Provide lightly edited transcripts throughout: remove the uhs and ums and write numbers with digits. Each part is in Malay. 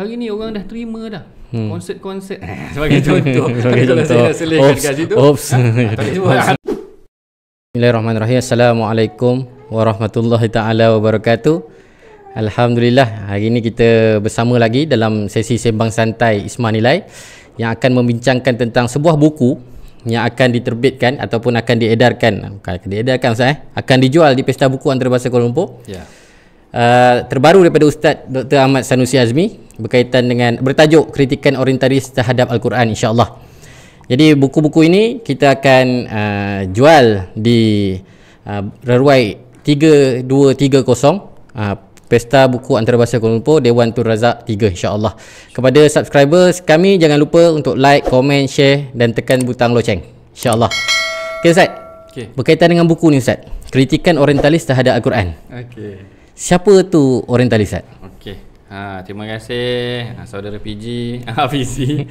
hari ni orang dah terima dah konsert-konsert sebagai contoh. Kalau saya nak selesaikan kat situ. Tak boleh buat. Bismillahirrahmanirrahim. Assalamualaikum warahmatullahi taala wabarakatuh. Alhamdulillah, hari ini kita bersama lagi dalam sesi sembang santai Ismah Nilai yang akan membincangkan tentang sebuah buku yang akan diterbitkan ataupun akan diedarkan. Akan dijual di Pesta Buku Antarabangsa Kuala Lumpur. Ya. Terbaru daripada Ustaz Dr. Ahmad Sanusi Azmi berkaitan dengan bertajuk Kritikan Orientalis Terhadap Al-Quran, insya-Allah. Jadi buku-buku ini kita akan jual di Reruai 3230 Pesta Buku Antarabangsa Kuala Lumpur, Dewan Tun Razak 3, insya-Allah. Kepada subscribers kami, jangan lupa untuk like, komen, share dan tekan butang loceng, insya-Allah. Okey Ustaz. Okey. Berkaitan dengan buku ni Ustaz, Kritikan Orientalis Terhadap Al-Quran. Okey. Siapa tu orientalis Ustaz? Okey. Terima kasih saudara PG, Hafizi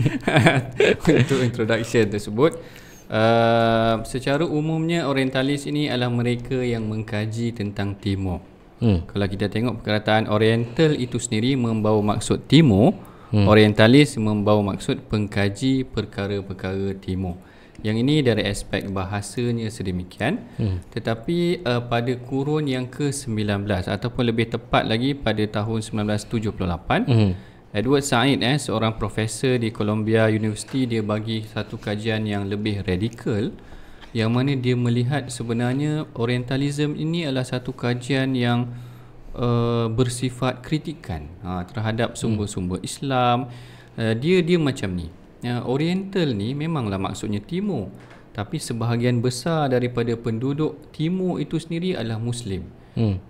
untuk introduction tersebut. Secara umumnya orientalis ini adalah mereka yang mengkaji tentang timur. Kalau kita tengok perkataan oriental itu sendiri membawa maksud timur, orientalis membawa maksud pengkaji perkara-perkara timur. Yang ini dari aspek bahasanya sedemikian. Tetapi pada kurun yang ke-19 ataupun lebih tepat lagi pada tahun 1978, Edward Said seorang profesor di Columbia University, dia bagi satu kajian yang lebih radikal, yang mana dia melihat sebenarnya orientalism ini adalah satu kajian yang bersifat kritikan terhadap sumber-sumber Islam. Dia macam ni. Oriental ni memanglah maksudnya timur, tapi sebahagian besar daripada penduduk timur itu sendiri adalah Muslim.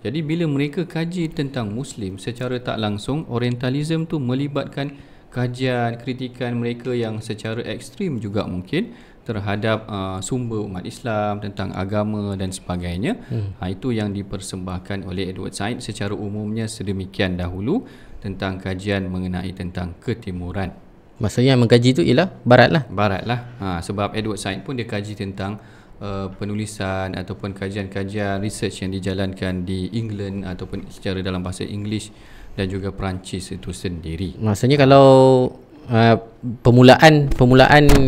Jadi bila mereka kaji tentang Muslim, secara tak langsung orientalism tu melibatkan kajian, kritikan mereka yang secara ekstrim juga mungkin terhadap sumber umat Islam, tentang agama dan sebagainya. Itu yang dipersembahkan oleh Edward Said secara umumnya sedemikian dahulu tentang kajian mengenai tentang ketimuran. Maksudnya yang mengkaji itu ialah barat lah. Barat lah. Sebab Edward Said pun dia kaji tentang penulisan ataupun kajian-kajian research yang dijalankan di England ataupun secara dalam bahasa English dan juga Perancis itu sendiri. Maksudnya kalau permulaan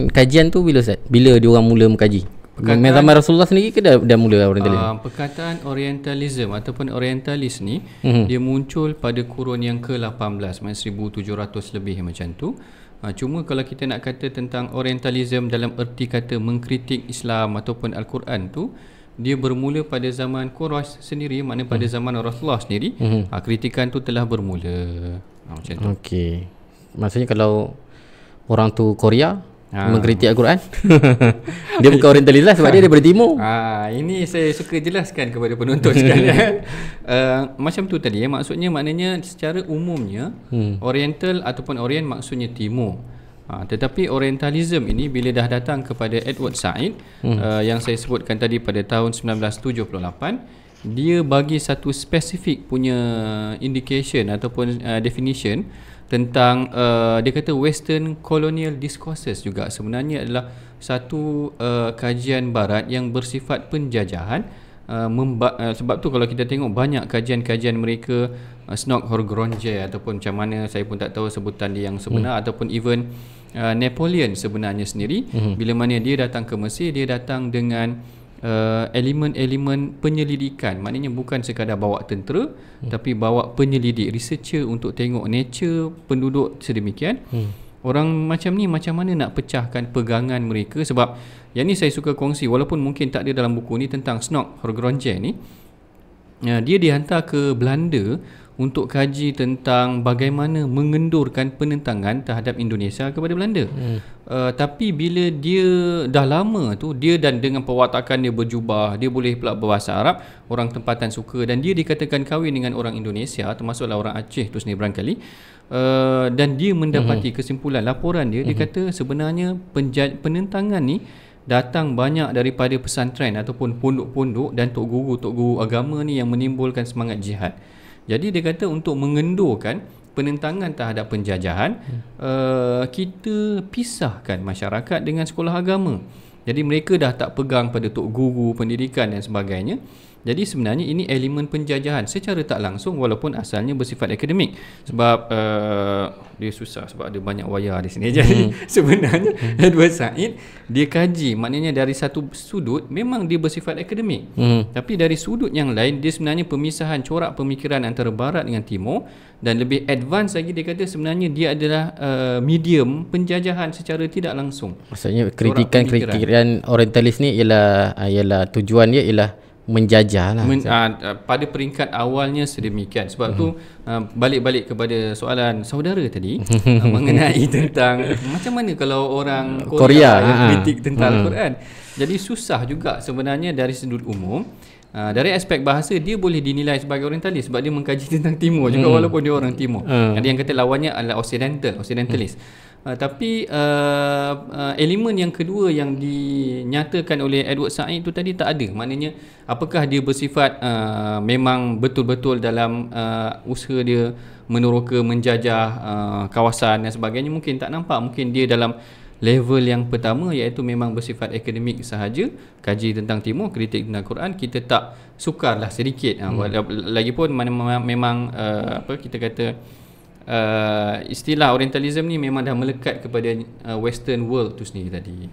kajian tu bila Ustaz? Bila dia orang mula mengkaji? Zaman Rasulullah sendiri ke dah mula orientalism? Perkataan orientalism ataupun orientalis ni dia muncul pada kurun yang ke-18, 1700 lebih macam tu. Cuma kalau kita nak kata tentang orientalism dalam erti kata mengkritik Islam ataupun Al-Quran tu, dia bermula pada zaman Quraisy sendiri, maknanya pada zaman Rasulullah sendiri. Kritikan tu telah bermula. Macam tu. Okey. Maksudnya kalau orang tu Korea mengkritik Al-Quran, dia bukan orientalis lah sebab dia daripada timur. Ini saya suka jelaskan kepada penonton sekalian. Macam tu tadi, maknanya secara umumnya oriental ataupun orient maksudnya timur. Tetapi orientalism ini bila dah datang kepada Edward Said yang saya sebutkan tadi pada tahun 1978, dia bagi satu spesifik punya indication ataupun definition tentang dia kata Western Colonial Discourses juga sebenarnya adalah satu kajian barat yang bersifat penjajahan. Sebab tu kalau kita tengok banyak kajian-kajian mereka, Snokhorgronje ataupun macam mana saya pun tak tahu sebutan dia yang sebenar, ataupun even Napoleon sebenarnya sendiri, bila mana dia datang ke Mesir, dia datang dengan elemen-elemen penyelidikan. Maknanya bukan sekadar bawa tentera, tapi bawa penyelidik, researcher untuk tengok nature penduduk sedemikian. Orang macam ni macam mana nak pecahkan pegangan mereka. Sebab yang ni saya suka kongsi, walaupun mungkin tak ada dalam buku ni, tentang Snokhorgronje ni. Dia dihantar ke Belanda untuk kaji tentang bagaimana mengendurkan penentangan terhadap Indonesia kepada Belanda. Tapi bila dia dah lama tu, dia dan dengan perwatakan dia berjubah, dia boleh pula berbahasa Arab, orang tempatan suka, dan dia dikatakan kahwin dengan orang Indonesia, termasuklah orang Aceh tu sendiri barangkali. Dan dia mendapati kesimpulan laporan dia, dia kata sebenarnya penentangan ni datang banyak daripada pesantren ataupun pondok-pondok dan tok guru agama ni yang menimbulkan semangat jihad. Jadi dia kata untuk mengendurkan penentangan terhadap penjajahan, kita pisahkan masyarakat dengan sekolah agama. Jadi mereka dah tak pegang pada tok guru, pendidikan dan sebagainya. Jadi sebenarnya ini elemen penjajahan secara tak langsung, walaupun asalnya bersifat akademik. Sebab dia susah sebab ada banyak wayar di sini. Jadi sebenarnya Edward Said dia kaji, maknanya dari satu sudut memang dia bersifat akademik, tapi dari sudut yang lain dia sebenarnya pemisahan corak pemikiran antara barat dengan timur, dan lebih advance lagi dia kata sebenarnya dia adalah medium penjajahan secara tidak langsung. Maksudnya kritikan orientalis ni ialah tujuan dia ialah menjajah lah. Pada peringkat awalnya sedemikian. Sebab tu balik-balik kepada soalan saudara tadi mengenai tentang macam mana kalau orang Korea kritik tentang Al-Quran. Jadi susah juga sebenarnya dari sudut umum. Dari aspek bahasa dia boleh dinilai sebagai orientalis sebab dia mengkaji tentang timur juga walaupun dia orang timur. Ada yang kata lawannya adalah occidentalist. Tapi elemen yang kedua yang dinyatakan oleh Edward Said itu tadi tak ada. Maknanya apakah dia bersifat memang betul-betul dalam usaha dia meneroka, menjajah kawasan dan sebagainya, mungkin tak nampak. Mungkin dia dalam level yang pertama iaitu memang bersifat akademik sahaja, kaji tentang timur, kritik tentang Quran. Kita tak sukarlah sedikit. Lagipun memang apa kita kata, istilah orientalism ni memang dah melekat kepada western world tu sendiri tadi.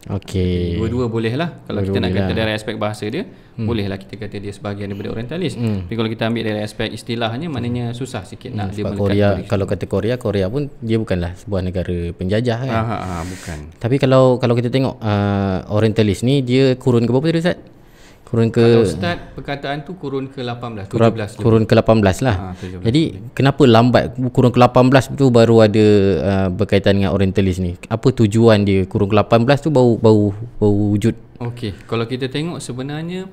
Okey. Dua-dua boleh lah. Kalau kita nak kata dari aspek bahasa dia, boleh lah kita kata dia sebahagian daripada orientalis. Tapi kalau kita ambil dari aspek istilahnya, maknanya susah sikit nak dia melekat. Kalau kata Korea pun dia bukanlah sebuah negara penjajah kan. Bukan. Tapi kalau kita tengok orientalis ni dia kurun ke berapa tadi Ustaz? Kalau start perkataan tu kurun ke-18, 17. Kurun ke-18 lah. 17. Jadi kenapa lambat kurun ke-18 tu baru ada berkaitan dengan orientalis ni? Apa tujuan dia kurun ke-18 tu baru wujud? Okey, kalau kita tengok sebenarnya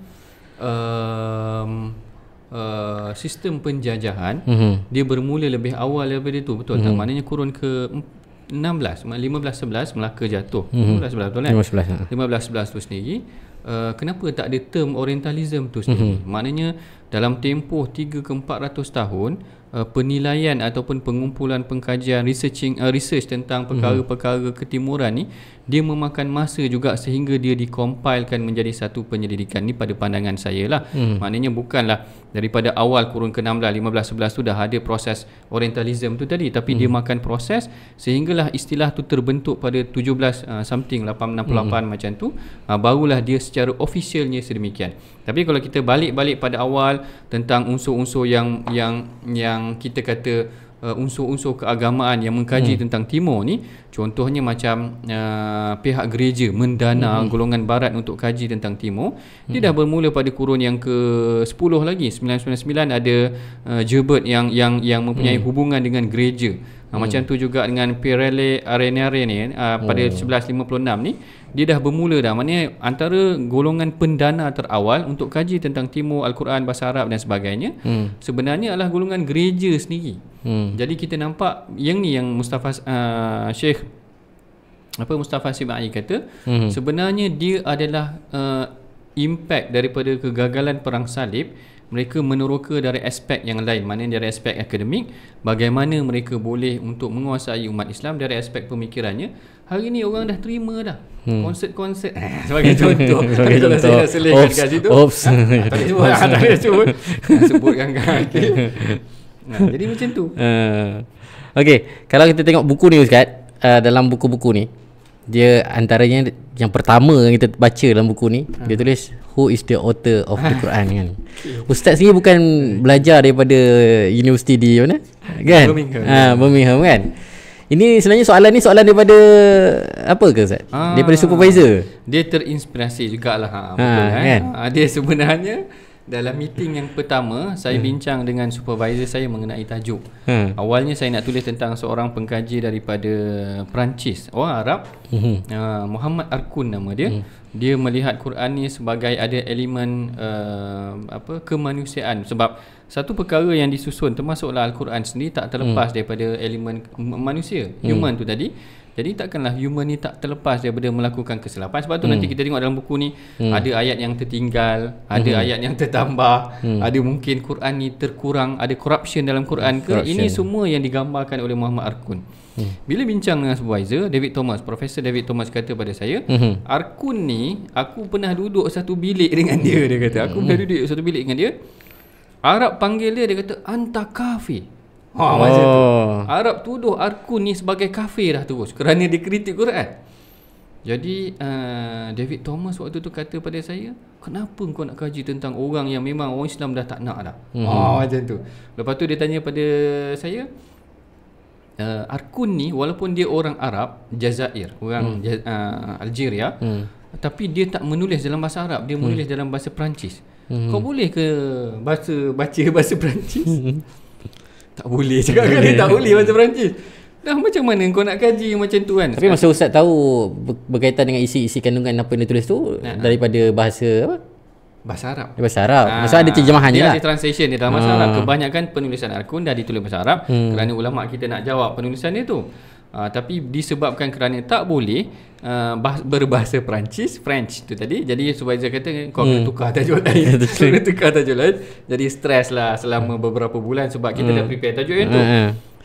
sistem penjajahan dia bermula lebih awal daripada itu, betul tak? Maknanya kurun ke-16, 15-11 Melaka jatuh. 15-11 betul kan? 15-11 tu sendiri. Kenapa tak ada term orientalism tu sendiri? Maknanya dalam tempoh 3 ke 400 tahun penilaian ataupun pengumpulan pengkajian research tentang perkara-perkara ketimuran ni dia memakan masa juga sehingga dia dikompilekan menjadi satu penyelidikan ni pada pandangan saya lah. Maknanya bukanlah daripada awal kurun ke-16, 15, 11 tu dah ada proses orientalism tu tadi, tapi dia makan proses sehinggalah istilah tu terbentuk pada 17 something 868 macam tu, barulah dia secara officialnya sedemikian. Tapi kalau kita balik pada awal tentang unsur-unsur yang kita kata unsur-unsur keagamaan yang mengkaji tentang timur ni, contohnya macam pihak gereja mendana golongan barat untuk kaji tentang timur, dia dah bermula pada kurun yang ke-10 lagi, 999 ada Gerbert yang mempunyai hubungan dengan gereja. Macam tu juga dengan Pirelli Arenare ni pada 1156 ni dia dah bermula dah. Maknanya antara golongan pendana terawal untuk kaji tentang timur, Al-Quran, bahasa Arab dan sebagainya sebenarnya adalah golongan gereja sendiri. Jadi kita nampak yang ni yang Syekh Mustafa Sibai kata sebenarnya dia adalah impact daripada kegagalan perang salib. Mereka meneroka dari aspek yang lain, maknanya dari aspek akademik, bagaimana mereka boleh untuk menguasai umat Islam. Dari aspek pemikirannya, hari ni orang dah terima dah konsert sebagai contoh. Kalau saya dah selesaikan kat situ, tak boleh sebutkan kaki. Jadi macam tu. Okey, kalau kita tengok buku ni Ustaz, dalam buku-buku ni dia antaranya yang pertama yang kita baca dalam buku ni, dia tulis who is the author of the Quran kan. Ustaz sendiri bukan belajar daripada universiti di mana? Kan? Birmingham kan. Ini sebenarnya soalan daripada apa ke Ustaz? Daripada supervisor. Dia terinspirasi jugalah betul kan. Dia sebenarnya dalam meeting yang pertama saya bincang dengan supervisor saya mengenai tajuk. Awalnya saya nak tulis tentang seorang pengkaji daripada Perancis, orang Arab, Muhammad Arkun nama dia. Dia melihat Quran ni sebagai ada elemen kemanusiaan, sebab satu perkara yang disusun termasuklah Al-Quran sendiri tak terlepas daripada elemen manusia, human tu tadi. Jadi takkanlah human ni tak terlepas daripada melakukan kesilapan. Sebab tu nanti kita tengok dalam buku ni ada ayat yang tertinggal, ada ayat yang tertambah, ada mungkin Quran ni terkurang, ada corruption dalam Quran ke. Ini semua yang digambarkan oleh Muhammad Arkun. Bila bincang dengan supervisor Profesor David Thomas kata pada saya, Arkun ni aku pernah duduk satu bilik dengan dia. Dia kata aku pernah duduk satu bilik dengan dia. Arab panggil dia kata anta kafir. Macam tu. Arab tuduh Arkun ni sebagai kafir dah terus kerana dia kritik Quran. Jadi David Thomas waktu tu kata pada saya, kenapa kau nak kaji tentang orang yang memang orang Islam dah tak nak dah. Macam tu. Lepas tu dia tanya pada saya, Arkun ni walaupun dia orang Arab Jazair, orang Algeria, tapi dia tak menulis dalam bahasa Arab, dia menulis dalam bahasa Perancis. Kau boleh ke baca bahasa Perancis? Tak boleh cakap kan, dia tak boleh bahasa Perancis. Dah macam mana kau nak kaji macam tu kan? Tapi masa Ustaz tahu berkaitan dengan isi-isi kandungan apa yang dia tulis tu daripada bahasa apa? Bahasa Arab. Bahasa Arab. Masa ada terjemahannya lah. Dia ada translation dia dalam bahasa Arab. Kebanyakan penulisan Arkun dah ditulis bahasa Arab kerana ulama kita nak jawab penulisan dia tu. Tapi disebabkan kerana tak boleh berbahasa Perancis, French tu tadi, jadi supervisor kata kau kena tukar tajuk lain. Kena tukar tajuk lain. Jadi stres lah selama beberapa bulan sebab kita dah prepare tajuk yang tu.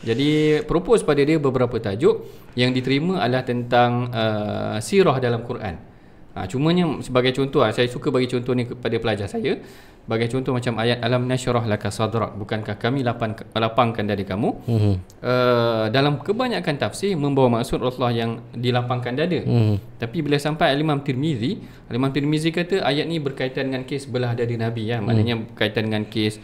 Jadi propose pada dia beberapa tajuk yang diterima adalah tentang sirah dalam Quran. Cumanya sebagai contoh, saya suka bagi contoh ni kepada pelajar saya. Sebagai contoh macam ayat alam nasyrah laka sadrak, bukankah kami lapangkan dada kamu. Dalam kebanyakan tafsir membawa maksud Rasulullah yang dilapangkan dada. Tapi bila sampai Imam Tirmizi kata ayat ni berkaitan dengan kes belah dada Nabi ya. Maknanya berkaitan dengan kes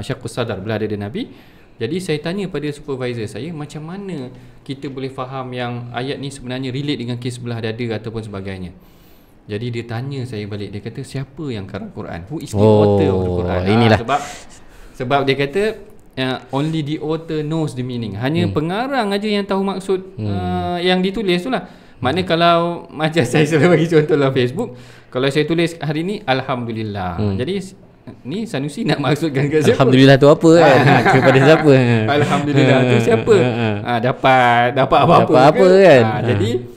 syaqqus sadar, belah dada Nabi. Jadi saya tanya pada supervisor saya, macam mana kita boleh faham yang ayat ni sebenarnya relate dengan kes belah dada ataupun sebagainya. Jadi dia tanya saya balik, dia kata siapa yang karang Quran? Who is the author of the Quran? Inilah. Sebab dia kata only the author knows the meaning. Hanya pengarang aja yang tahu maksud yang ditulis tu lah. Maknanya kalau macam saya selalu bagi contoh dalam Facebook, kalau saya tulis hari ni Alhamdulillah. Jadi ni Sanusi nak maksudkan ke siapa? Alhamdulillah tu apa kan? Kepada siapa? Alhamdulillah tu siapa? Dapat apa-apa kan? Jadi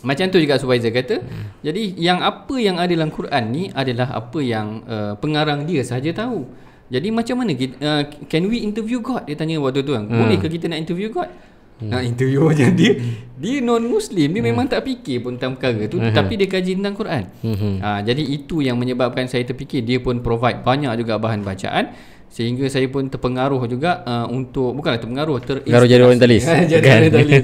macam tu juga supervisor kata. Jadi yang apa yang ada dalam Quran ni adalah apa yang pengarang dia sahaja tahu. Jadi macam mana kita, can we interview God? Dia tanya waktu tu kan. Boleh ke kita nak interview God? Nak interview macam dia non-Muslim, dia memang tak fikir pun tentang perkara tu, tapi dia kaji tentang Quran. Jadi itu yang menyebabkan saya terfikir dia pun provide banyak juga bahan bacaan, sehingga saya pun terpengaruh juga untuk, bukanlah terpengaruh, terinspirasi jadi orientalis. Jadi orientalis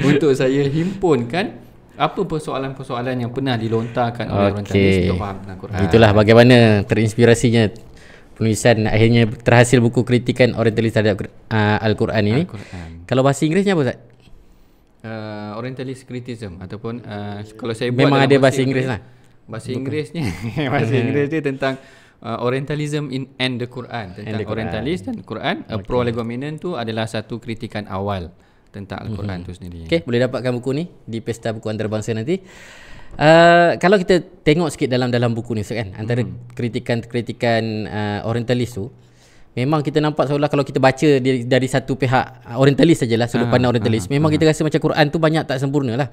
untuk saya himpunkan apa persoalan-persoalan yang pernah dilontarkan oleh orientalis untuk faham tentang Quran. Itulah bagaimana terinspirasinya penulisan akhirnya terhasil buku kritikan orientalis terhadap Al-Quran ini. Kalau bahasa Inggerisnya apa Ustaz? Orientalis criticism ataupun kalau saya buat memang ada bahasa Inggeris lah. Bahasa Inggerisnya bahasa Inggeris dia tentang Orientalism and the Quran, tentang orientalis dan Quran. Prolegomena tu adalah satu kritikan awal tentang Al-Quran tu sendiri. Okey, boleh dapatkan buku ni di Pesta Buku Antarabangsa nanti. Kalau kita tengok sikit dalam buku ni Ustaz kan, antara kritikan orientalis tu, memang kita nampak seolah kalau kita baca dari satu pihak orientalis sajalah, sudut pandang orientalis, memang kita rasa macam Quran tu banyak tak sempurna lah.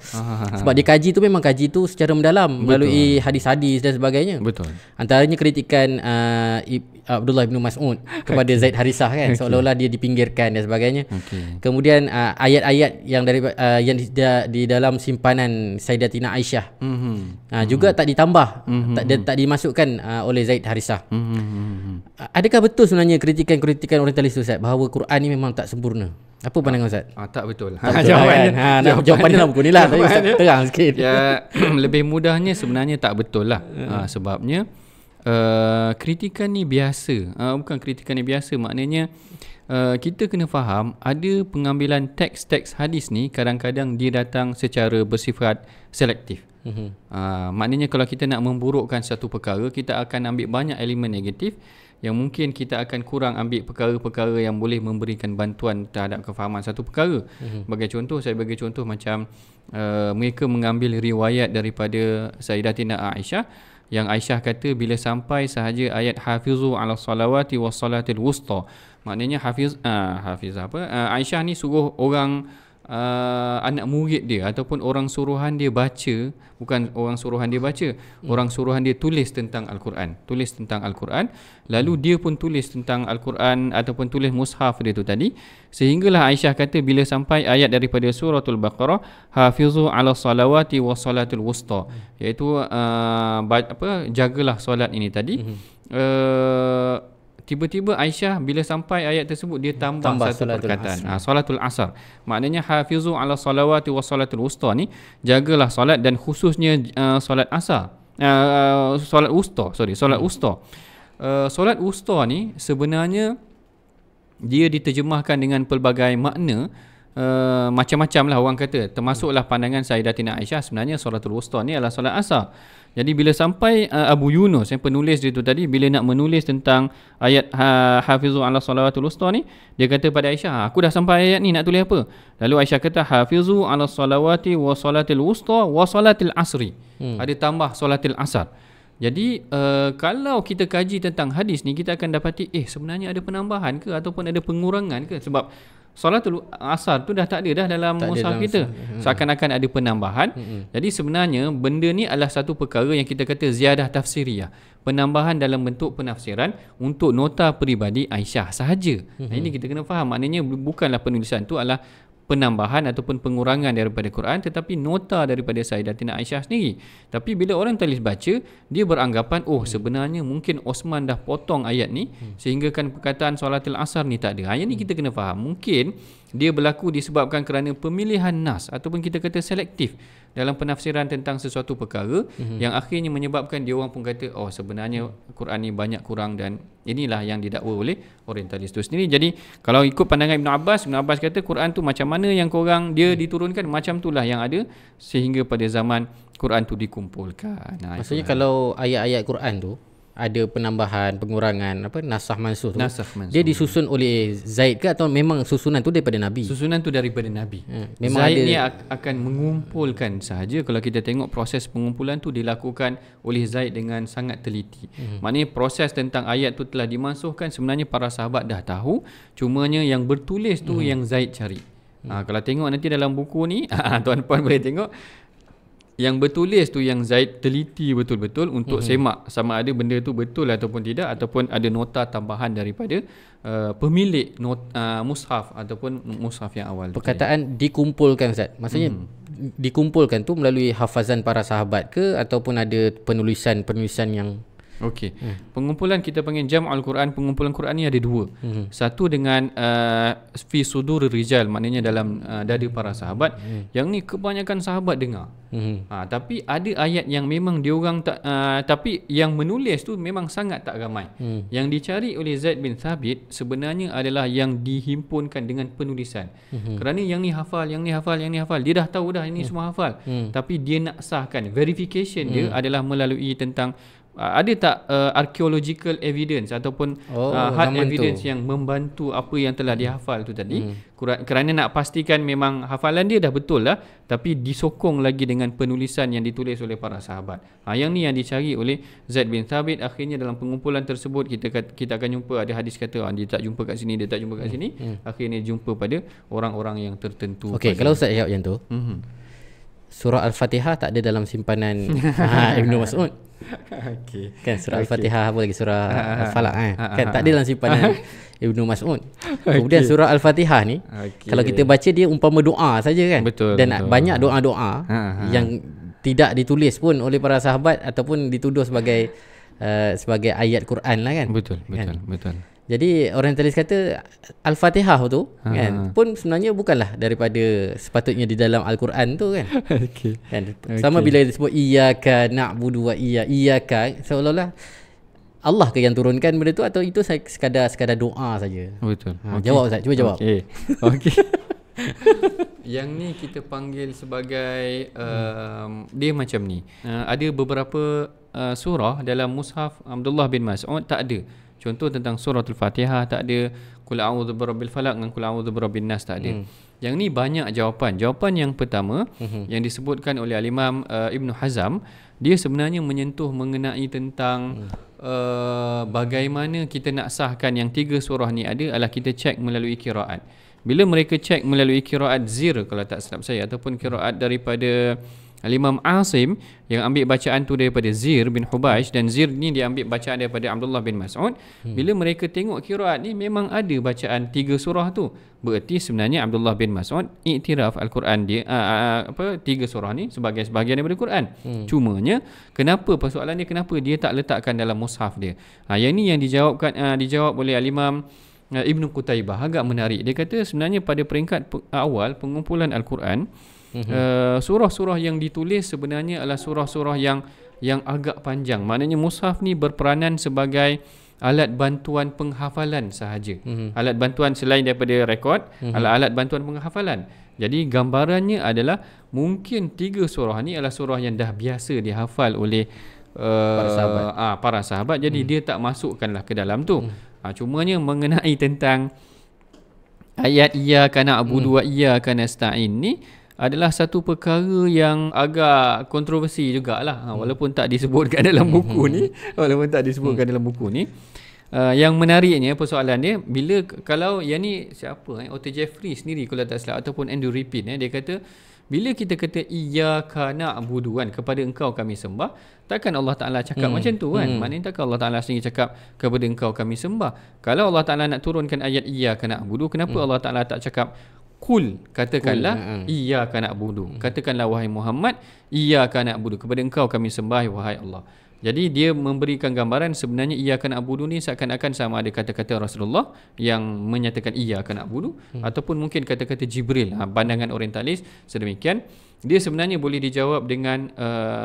Sebab dia kaji tu memang kaji tu secara mendalam melalui hadis-hadis dan sebagainya. Betul. Antaranya kritikan Abdullah bin Mas'ud kepada Zaid Harisah kan, seolah-olah dia dipinggirkan dan sebagainya. Kemudian ayat-ayat yang dari yang di dalam simpanan Sayyidatina Aisyah juga tak ditambah, tak dimasukkan oleh Zaid Harisah. Adakah betul sebenarnya kritikan orientalis tu Ustaz, bahawa Quran ni memang tak sempurna? Apa pandangan Ustaz? Tak betul. Jawapannya dalam buku ni lah. Tapi Ustaz terang sikit. Ya, lebih mudahnya sebenarnya tak betul lah. Sebabnya kritikan ni biasa. Bukan kritikan ni biasa, maknanya kita kena faham ada pengambilan teks-teks hadis ni kadang-kadang dia datang secara bersifat selektif. Maknanya kalau kita nak memburukkan satu perkara, kita akan ambil banyak elemen negatif yang mungkin kita akan kurang ambil perkara-perkara yang boleh memberikan bantuan terhadap kefahaman satu perkara. Saya bagi contoh macam mereka mengambil riwayat daripada Sayyidatina Aisyah, yang Aisyah kata bila sampai sahaja ayat hafizu ala salawati was salatil wusta, maknanya Aisyah ni suruh orang anak murid dia ataupun orang suruhan dia baca, bukan orang suruhan dia baca, orang suruhan dia tulis tentang Al-Quran, lalu dia pun tulis tentang Al-Quran ataupun tulis mushaf dia tu tadi, sehinggalah Aisyah kata bila sampai ayat daripada suratul Baqarah hafizu ala salawati was salatul wusta, iaitu jagalah solat ini tadi, tiba-tiba Aisyah bila sampai ayat tersebut dia tambah satu perkataan, solatul asar. Maknanya hafizu ala salawati wa salatul wusta ni, jagalah solat dan khususnya solat asar. Solat wusta, solat wusta. Solat wusta ni sebenarnya dia diterjemahkan dengan pelbagai makna. Macam-macam lah orang kata, termasuklah pandangan Sayyidatina Aisyah sebenarnya solatul wusta ni adalah solat asar. Jadi bila sampai Abu Yunus yang penulis dia tu tadi, bila nak menulis tentang ayat hafizu ala salawatul wusta ni, dia kata pada Aisyah, aku dah sampai ayat ni, nak tulis apa? Lalu Aisyah kata hafizu ala salawati wa salatil wusta wa salatil asri. Ada tambah salatil asar. Jadi kalau kita kaji tentang hadis ni, kita akan dapati sebenarnya ada penambahan ke ataupun ada pengurangan ke? Sebab solatul asar tu dah tak ada dah dalam mushaf kita. Seakan-akan ada penambahan. Jadi sebenarnya benda ni adalah satu perkara yang kita kata ziyadah tafsiriyah. Penambahan dalam bentuk penafsiran untuk nota peribadi Aisyah sahaja. Ini kita kena faham. Maknanya bukanlah penulisan tu adalah penambahan ataupun pengurangan daripada Quran, tetapi nota daripada Sayyidatina Aisyah sendiri. Tapi bila orang tulis baca, dia beranggapan sebenarnya mungkin Osman dah potong ayat ni sehingga kan perkataan solatul asar ni tak ada. Yang ni kita kena faham. Mungkin dia berlaku disebabkan kerana pemilihan nas ataupun kita kata selektif dalam penafsiran tentang sesuatu perkara yang akhirnya menyebabkan dia orang pun kata sebenarnya Quran ni banyak kurang, dan inilah yang didakwa oleh orientalis itu sendiri. Jadi kalau ikut pandangan Ibn Abbas kata Quran tu macam mana yang korang dia diturunkan, macam itulah yang ada sehingga pada zaman Quran tu dikumpulkan. Maksudnya kalau ayat-ayat Quran tu ada penambahan, pengurangan, nasakh mansukh tu, dia disusun oleh Zaid ke atau memang susunan tu daripada Nabi? Susunan tu daripada Nabi. Memang Zaid ada, ni akan mengumpulkan sahaja. Kalau kita tengok proses pengumpulan tu dilakukan oleh Zaid dengan sangat teliti. Maknanya proses tentang ayat tu telah dimansuhkan, sebenarnya para sahabat dah tahu, cumanya yang bertulis tu yang Zaid cari. Kalau tengok nanti dalam buku ni, tuan-puan boleh tengok, yang bertulis tu yang Zaid teliti betul-betul untuk semak sama ada benda tu betul ataupun tidak, ataupun ada nota tambahan daripada pemilik mushaf ataupun mushaf yang awal. Perkataan dikumpulkan, Ustaz, maksudnya dikumpulkan tu melalui hafazan para sahabat ke ataupun ada penulisan yang Okey. Pengumpulan kita panggil Jam'ul Quran. Pengumpulan Quran ni ada dua. Satu dengan fi sudur rijal, maknanya dalam dada para sahabat. Yang ni kebanyakan sahabat dengar. Tapi ada ayat yang memang diorang tak tapi yang menulis tu memang sangat tak ramai. Yang dicari oleh Zaid bin Thabit sebenarnya adalah yang dihimpunkan dengan penulisan. Kerana yang ni hafal, yang ni hafal, yang ni hafal. Dia dah tahu dah ini semua hafal. Tapi dia nak sahkan, verification dia adalah melalui tentang ada tak archaeological evidence ataupun hard evidence yang membantu apa yang telah dihafal tu tadi. Kerana nak pastikan memang hafalan dia dah betul lah, tapi disokong lagi dengan penulisan yang ditulis oleh para sahabat. Yang ni yang dicari oleh Zaid bin Thabit. Akhirnya dalam pengumpulan tersebut kita akan jumpa ada hadis kata dia tak jumpa kat sini, dia tak jumpa kat sini. Akhirnya jumpa pada orang-orang yang tertentu. Okey, kalau Ustaz jawab yang tu, surah Al-Fatihah tak ada dalam simpanan Ibnu Mas'ud. Okay. Kan surah Al-Fatihah, apa lagi surah Al-Falaq kan tak ada dalam simpanan Ibnu Mas'ud. Kemudian surah Al-Fatihah ni kalau kita baca dia umpama doa saja kan. Betul, dan betul. Banyak doa-doa yang tidak ditulis pun oleh para sahabat ataupun dituduh sebagai ayat Quran lah kan. Betul. Jadi orientalis kata Al-Fatihah tu kan pun sebenarnya bukanlah daripada sepatutnya di dalam Al-Quran tu kan. Kan sama bila disebut iyyaka na'budu wa iyyaka, seolah-olah Allah ke yang turunkan benda tu atau itu sekadar doa saja. Betul. Jawab Ustaz, cuba jawab. Okey. Yang ni kita panggil sebagai dia macam ni. Ada beberapa surah dalam mushaf Abdullah bin Mas'ud tak ada. Contoh tentang suratul Fatihah tak ada, Qul a'udzu birabbil falaq dengan Qul a'udzu birabbin nas tak ada. Yang ni banyak jawapan. Jawapan yang pertama yang disebutkan oleh Al-Imam Ibn Hazm, dia sebenarnya menyentuh mengenai tentang bagaimana kita nak sahkan yang tiga surah ni ada adalah kita cek melalui qiraat. Bila mereka cek melalui qiraat Zir kalau tak silap saya ataupun qiraat daripada Al-Imam Asim yang ambil bacaan tu daripada Zir bin Hubaish, dan Zir ni dia ambil bacaan daripada Abdullah bin Mas'ud. Bila mereka tengok qiraat ni memang ada bacaan 3 surah tu, bererti sebenarnya Abdullah bin Mas'ud iktiraf Al-Quran dia 3 surah ni sebagai sebahagian daripada Quran. Cumanya kenapa persoalan dia, kenapa dia tak letakkan dalam mushaf dia? Yang ni yang dijawab oleh Al-Imam Ibn Qutaybah, agak menarik. Dia kata sebenarnya pada peringkat awal pengumpulan Al-Quran, surah-surah yang ditulis sebenarnya adalah surah-surah yang agak panjang. Maknanya mushaf ni berperanan sebagai alat bantuan penghafalan sahaja. Alat bantuan selain daripada rekod, alat bantuan penghafalan. Jadi gambarannya adalah mungkin 3 surah ni adalah surah yang dah biasa dihafal oleh para sahabat. Jadi dia tak masukkanlah ke dalam tu. Cumanya mengenai tentang ayat iyyaka na'budu wa iyyaka nasta'in ni adalah satu perkara yang agak kontroversi jugalah, walaupun tak disebutkan dalam buku ni, yang menariknya persoalan dia, kalau yang ni siapa, Otto Jeffrey sendiri kalau tak salah, ataupun Andrew Ripin, dia kata bila kita kata iyyaka na'budu kan, kepada engkau kami sembah, takkan Allah Ta'ala cakap macam tu kan? Maknanya takkan Allah Ta'ala sendiri cakap kepada engkau kami sembah. Kalau Allah Ta'ala nak turunkan ayat iyyaka na'budu, kenapa Allah Ta'ala tak cakap Kul, katakanlah iyyaka na'budu, katakanlah wahai Muhammad, iyyaka na'budu, kepada engkau kami sembah wahai Allah. Jadi dia memberikan gambaran sebenarnya iyyaka na'budu ni seakan-akan sama ada kata-kata Rasulullah yang menyatakan iyyaka na'budu, ataupun mungkin kata-kata Jibril. Pandangan orientalis sedemikian. Dia sebenarnya boleh dijawab dengan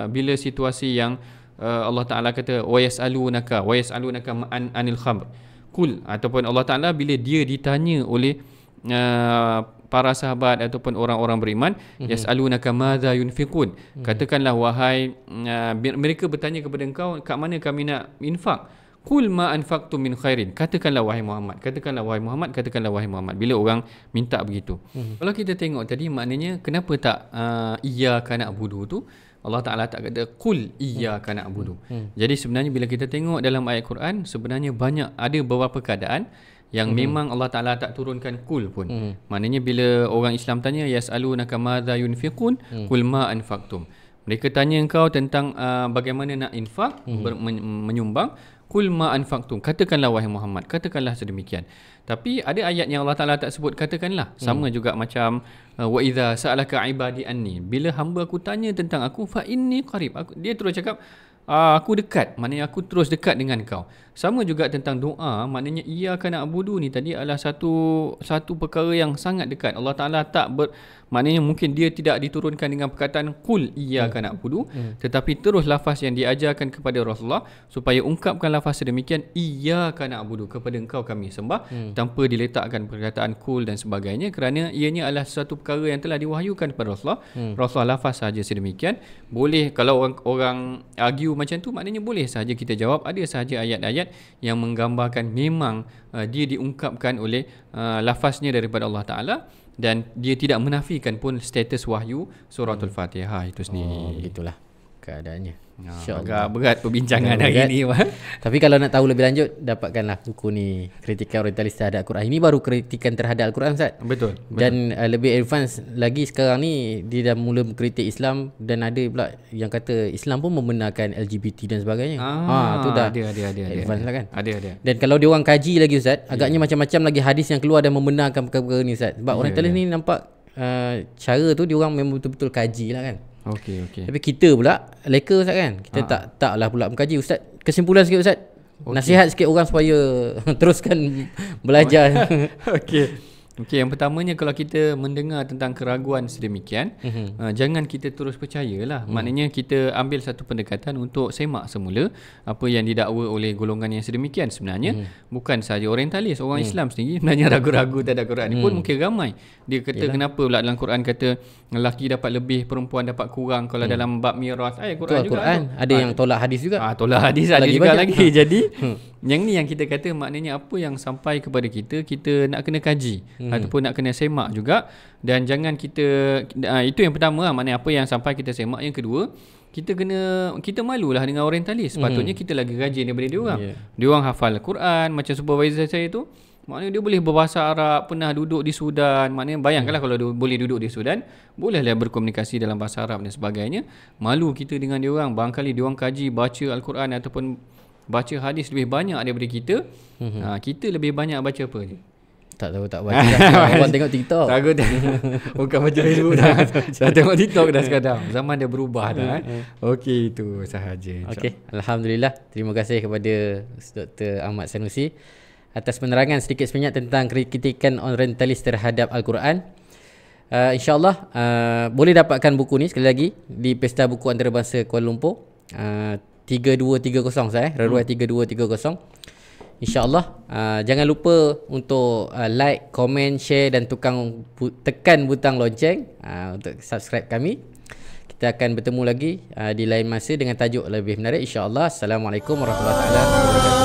bila situasi yang Allah Ta'ala kata wa yas'alunaka anil khamr kul, ataupun Allah Ta'ala bila dia ditanya oleh para sahabat ataupun orang-orang beriman, yas'alunaka madza yunfiqun, katakanlah wahai mereka bertanya kepada engkau kat mana kami nak infak, qul ma anfaqtum min khairin, katakanlah wahai Muhammad, bila orang minta begitu. Kalau kita tengok tadi, maknanya kenapa tak iyyaka na'budu tu Allah Ta'ala tak kata qul iyyaka na'budu. Jadi sebenarnya bila kita tengok dalam ayat Quran, sebenarnya ada beberapa keadaan yang memang Allah Ta'ala tak turunkan kul pun. Maknanya bila orang Islam tanya yas'alunaka madza yunfiqun qul ma anfaqtum, mereka tanya engkau tentang bagaimana nak infak, menyumbang, qul ma anfaqtum, katakanlah wahai Muhammad, katakanlah sedemikian. Tapi ada ayat yang Allah Ta'ala tak sebut katakanlah. Sama juga macam wa idza sa'alaka ibadi anni, bila hamba aku tanya tentang aku, fa inni qarib, dia terus cakap aku dekat, maknanya aku terus dekat dengan kau. Sama juga tentang doa, maknanya iyyaka na'budu ni tadi adalah satu perkara yang sangat dekat. Allah Ta'ala maknanya mungkin dia tidak diturunkan dengan perkataan qul iyyaka na'budu, tetapi terus lafaz yang diajarkan kepada Rasulullah supaya ungkapkan lafaz sedemikian, iyyaka na'budu, kepada engkau kami sembah, tanpa diletakkan perkataan qul dan sebagainya, kerana ianya adalah satu perkara yang telah diwahyukan kepada Rasulullah. Rasulullah lafaz sahaja sedemikian. Boleh kalau orang argue macam tu, maknanya boleh sahaja kita jawab ada sahaja ayat-ayat yang menggambarkan memang dia diungkapkan oleh lafaznya daripada Allah Ta'ala, dan dia tidak menafikan pun status wahyu suratul Fatihah itu sendiri. Begitulah keadaannya. Agak berat perbincangan hari ini. Tapi kalau nak tahu lebih lanjut, dapatkanlah buku ni, Kritikan Orientalis Terhadap Al-Quran. Ini baru kritikan terhadap Al-Quran, Ustaz. Betul. Dan lebih advance lagi sekarang ni, dia dah mula mengkritik Islam, dan ada pula yang kata Islam pun membenarkan LGBT dan sebagainya. Tu dah ada advance lah kan. Ada. Dan kalau dia orang kaji lagi, Ustaz, agaknya macam-macam lagi hadis yang keluar dan membenarkan perkara ni, Ustaz. Sebab orientalis ni nampak cara tu dia orang memang betul-betul kaji lah kan. Okey. Tapi kita pula leka, Ustaz kan. Kita taklah pula mengkaji. Ustaz, kesimpulan sikit, Ustaz. Nasihat sikit orang supaya teruskan belajar. Okey, yang pertamanya kalau kita mendengar tentang keraguan sedemikian, jangan kita terus percayalah. Maknanya kita ambil satu pendekatan untuk semak semula apa yang didakwa oleh golongan yang sedemikian. Sebenarnya bukan sahaja orientalis, orang Islam sendiri sebenarnya ragu-ragu terhadap Quran ni pun mungkin ramai. Dia kata kenapa pula dalam Quran kata lelaki dapat lebih, perempuan dapat kurang kalau dalam bab miras. Quran juga ada yang tolak hadis juga. Tolak hadis ada juga lagi. Jadi yang ni yang kita kata, maknanya apa yang sampai kepada kita nak kena kaji ataupun nak kena semak juga. Dan jangan itu yang pertama, maknanya apa yang sampai kita semak. Yang kedua, kita malulah dengan orientalis. Sepatutnya kita lagi rajin daripada dia orang. Dia orang hafal Quran macam supervisor saya tu. Maknanya dia boleh berbahasa Arab, pernah duduk di Sudan. Maknanya bayangkanlah kalau dia boleh duduk di Sudan, bolehlah berkomunikasi dalam bahasa Arab dan sebagainya. Malu kita dengan dia orang. Barangkali dia orang kaji, baca Al-Quran ataupun baca hadis lebih banyak daripada kita. Kita lebih banyak baca apa je? Tak tahu, tak baca dah. Abang tengok TikTok. Takut dah. Bukan baca Facebook dah. Dah tengok TikTok dah sekarang. Zaman dah berubah dah. Okey, itu sahaja. Okey, alhamdulillah. Terima kasih kepada Dr. Ahmad Sanusi atas penerangan sedikit sebanyak tentang kritikan orientalis terhadap Al-Quran. InsyaAllah boleh dapatkan buku ni sekali lagi di Pesta Buku Antarabangsa Kuala Lumpur, 3230 saya, Reruai 3230. InsyaAllah jangan lupa untuk like, komen, share dan tekan butang lonceng untuk subscribe kami. Kita akan bertemu lagi di lain masa dengan tajuk lebih menarik, insyaAllah. Assalamualaikum warahmatullahi wabarakatuh.